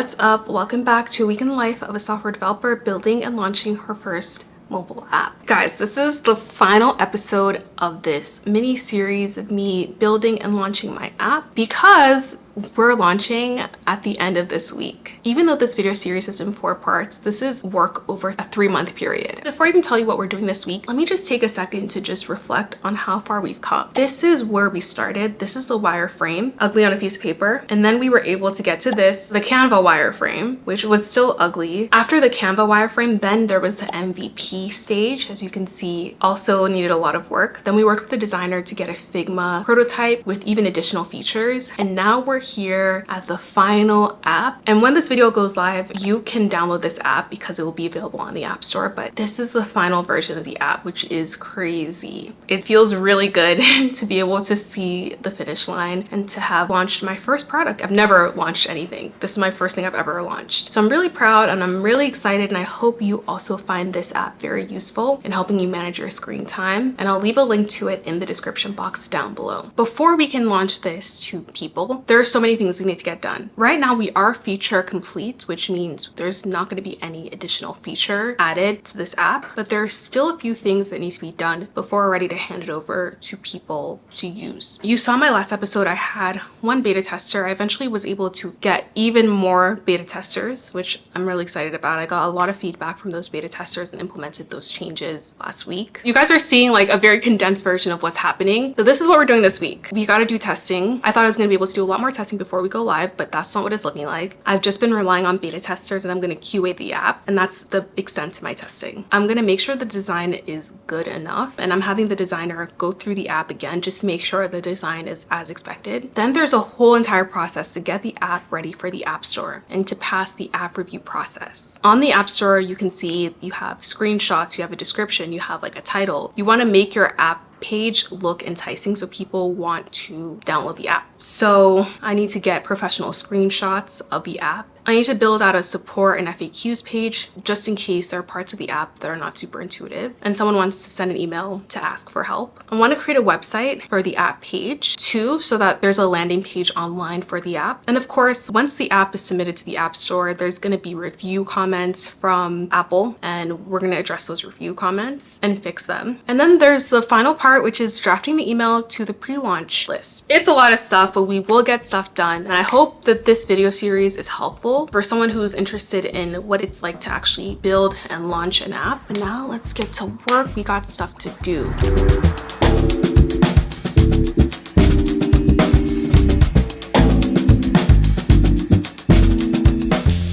What's up? Welcome back to a week in the life of a software developer building and launching her first mobile app. Guys, this is the final episode of this mini series of me building and launching my app because we're launching at the end of this week. Even though this video series has been 4 parts, this is work over a 3-month period. Before I even tell you what we're doing this week, let me just take a second to just reflect on how far we've come. This is where we started. This is the wireframe, ugly on a piece of paper. And then we were able to get to this, the Canva wireframe, which was still ugly. After the Canva wireframe, then there was the MVP stage, as you can see, also needed a lot of work. Then we worked with the designer to get a Figma prototype with even additional features. And now we're here at the final app. And when this video goes live, you can download this app because it will be available on the App Store. But this is the final version of the app, which is crazy. It feels really good to be able to see the finish line and to have launched my first product. I've never launched anything. This is my first thing I've ever launched. So I'm really proud and I'm really excited, and I hope you also find this app very useful in helping you manage your screen time. And I'll leave a link to it in the description box down below. Before we can launch this to people, there are so many things we need to get done. Right now we are feature complete, which means there's not going to be any additional feature added to this app, but there's still a few things that need to be done before we're ready to hand it over to people to use. You saw my last episode, I had 1 beta tester. I eventually was able to get even more beta testers, which I'm really excited about. I got a lot of feedback from those beta testers and implemented those changes last week. You guys are seeing like a very condensed version of what's happening. So this is what we're doing this week. We got to do testing. I thought I was going to be able to do a lot more testing before we go live, but that's not what it's looking like. I've just been relying on beta testers and I'm going to QA the app, and that's the extent to my testing. I'm going to make sure the design is good enough, and I'm having the designer go through the app again just to make sure the design is as expected. Then there's a whole entire process to get the app ready for the App Store and to pass the app review process. On the App Store, you can see you have screenshots, you have a description, you have like a title. You want to make your app page look enticing so people want to download the app. So I need to get professional screenshots of the app. I need to build out a support and FAQs page just in case there are parts of the app that are not super intuitive and someone wants to send an email to ask for help. I want to create a website for the app page too, so that there's a landing page online for the app. And of course, once the app is submitted to the App Store, there's going to be review comments from Apple, and we're going to address those review comments and fix them. And then there's the final part, which is drafting the email to the pre-launch list. It's a lot of stuff, but we will get stuff done. And I hope that this video series is helpful for someone who's interested in what it's like to actually build and launch an app. But now let's get to work. We got stuff to do.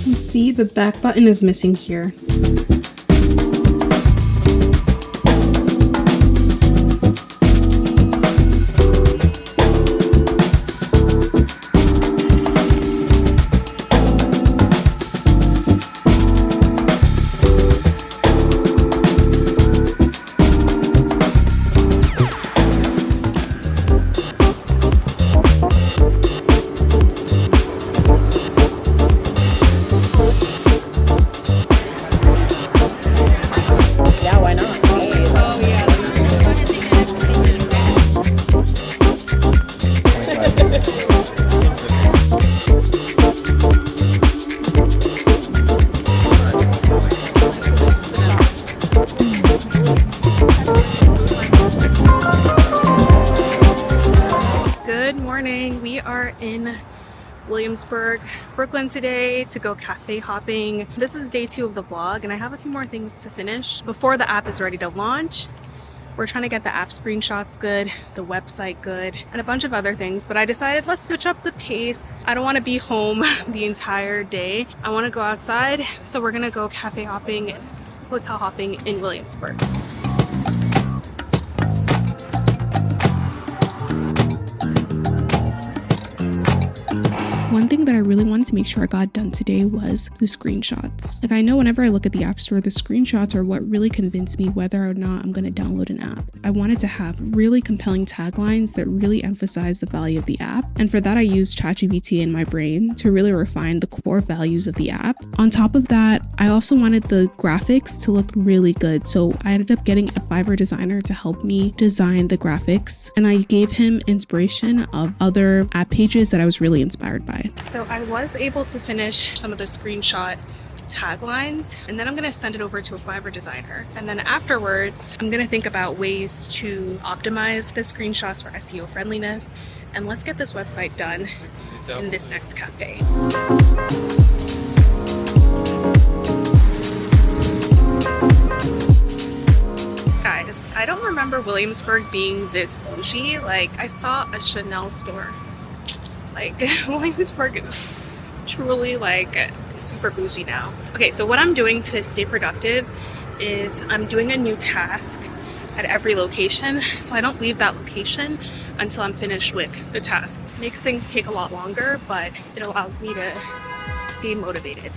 You can see the back button is missing here. We are in Williamsburg, Brooklyn today to go cafe hopping. This is day 2 of the vlog, and I have a few more things to finish before the app is ready to launch. We're trying to get the app screenshots good, the website good, and a bunch of other things, but I decided let's switch up the pace. I don't want to be home the entire day. I want to go outside, so we're gonna go cafe hopping and hotel hopping in Williamsburg. One thing that I really wanted to make sure I got done today was the screenshots. Like, I know whenever I look at the App Store, the screenshots are what really convince me whether or not I'm going to download an app. I wanted to have really compelling taglines that really emphasize the value of the app. And for that, I used ChatGPT in my brain to really refine the core values of the app. On top of that, I also wanted the graphics to look really good. So I ended up getting a Fiverr designer to help me design the graphics. And I gave him inspiration of other app pages that I was really inspired by. So I was able to finish some of the screenshot taglines, and then I'm gonna send it over to a Fiverr designer. And then afterwards, I'm gonna think about ways to optimize the screenshots for SEO friendliness. And let's get this website done in this next cafe. Guys, I don't remember Williamsburg being this bougie. Like, I saw a Chanel store. Like, Williamsburg is truly like super bougie now. Okay, so what I'm doing to stay productive is I'm doing a new task at every location, so I don't leave that location until I'm finished with the task. Makes things take a lot longer, but it allows me to stay motivated.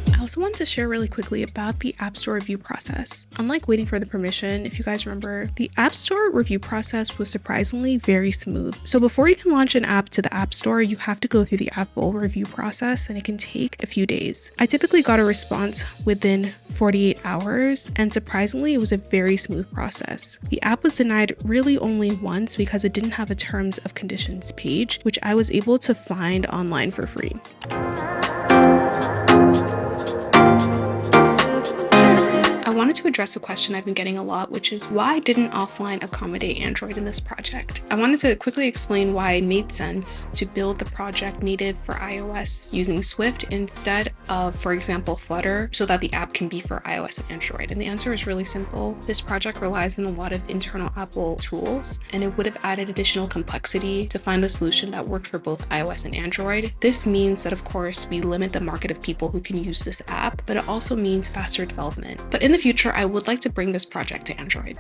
I also wanted to share really quickly about the App Store review process. Unlike waiting for the permission, if you guys remember, the App Store review process was surprisingly very smooth. So before you can launch an app to the App Store, you have to go through the Apple review process, and it can take a few days. I typically got a response within 48 hours, and surprisingly, it was a very smooth process. The app was denied really only once because it didn't have a terms of conditions page, which I was able to find online for free. I wanted to address a question I've been getting a lot, which is why didn't offline accommodate Android in this project? I wanted to quickly explain why it made sense to build the project native for iOS using Swift instead of, for example, Flutter, so that the app can be for iOS and Android. And the answer is really simple. This project relies on a lot of internal Apple tools, and it would have added additional complexity to find a solution that worked for both iOS and Android. This means that, of course, we limit the market of people who can use this app, but it also means faster development. But in the future, I would like to bring this project to Android.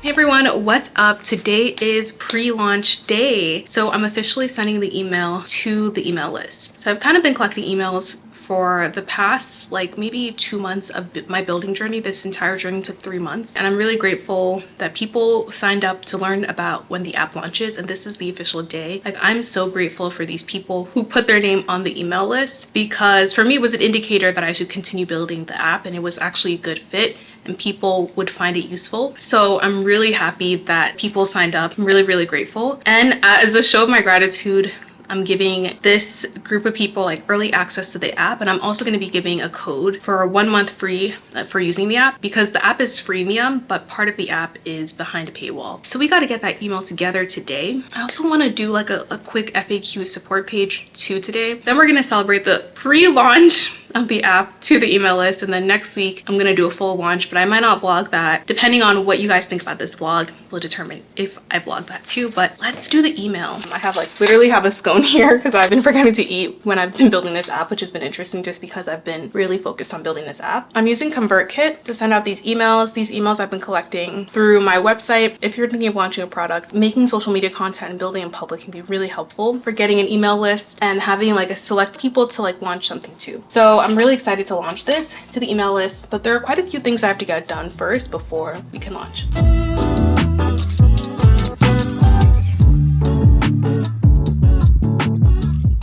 Hey everyone, what's up? Today is pre-launch day. So I'm officially sending the email to the email list. So I've kind of been collecting emails for the past like maybe 2 months of my building journey. This entire journey took 3 months, and I'm really grateful that people signed up to learn about when the app launches, and this is the official day. Like, I'm so grateful for these people who put their name on the email list, because for me it was an indicator that I should continue building the app, and it was actually a good fit and people would find it useful. So I'm really happy that people signed up. I'm really, really grateful. And as a show of my gratitude, I'm giving this group of people like early access to the app, and I'm also going to be giving a code for 1 month free for using the app, because the app is freemium, but part of the app is behind a paywall. So we got to get that email together today. I also want to do like a quick FAQ support page too today. Then we're going to celebrate the pre-launch of the app to the email list, and then next week I'm gonna do a full launch, but I might not vlog that. Depending on what you guys think about this vlog will determine if I vlog that too. But let's do the email. I have like literally have a scone here because I've been forgetting to eat when I've been building this app, which has been interesting just because I've been really focused on building this app. I'm using ConvertKit to send out these emails. These emails I've been collecting through my website. If you're thinking of launching a product, making social media content and building in public can be really helpful for getting an email list and having like a select people to like launch something to. So I'm really excited to launch this to the email list, but there are quite a few things I have to get done first before we can launch.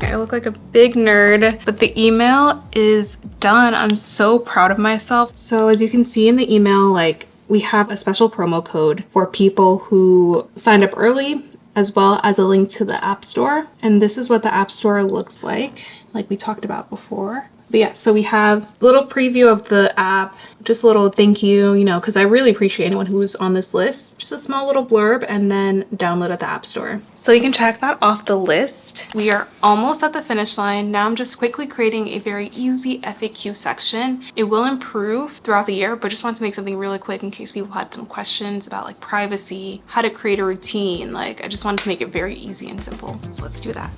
I look like a big nerd, but the email is done. I'm so proud of myself. So as you can see in the email, like we have a special promo code for people who signed up early, as well as a link to the App Store. And this is what the App Store looks like we talked about before. But yeah, so we have a little preview of the app, just a little thank you, you know, because I really appreciate anyone who's on this list. Just a small little blurb, and then download at the App Store. So you can check that off the list. We are almost at the finish line. Now I'm just quickly creating a very easy FAQ section. It will improve throughout the year, but just want to make something really quick in case people had some questions about like privacy, how to create a routine. Like, I just wanted to make it very easy and simple. So let's do that.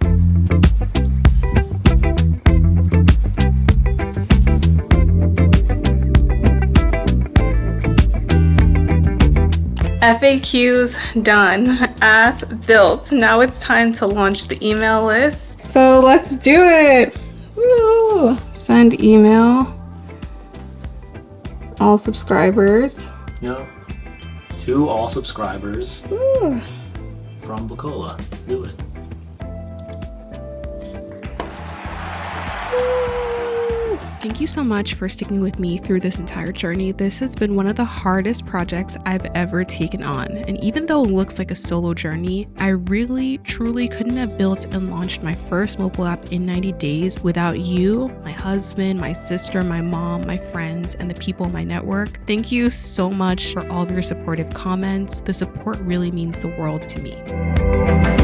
FAQs done, app built. Now it's time to launch the email list. So let's do it. Woo. Send email. All subscribers. Yep. To all subscribers. Woo. From Bacola. Do it. Woo. Thank you so much for sticking with me through this entire journey. This has been one of the hardest projects I've ever taken on. And even though it looks like a solo journey, I really, truly couldn't have built and launched my first mobile app in 90 days without you, my husband, my sister, my mom, my friends, and the people in my network. Thank you so much for all of your supportive comments. The support really means the world to me.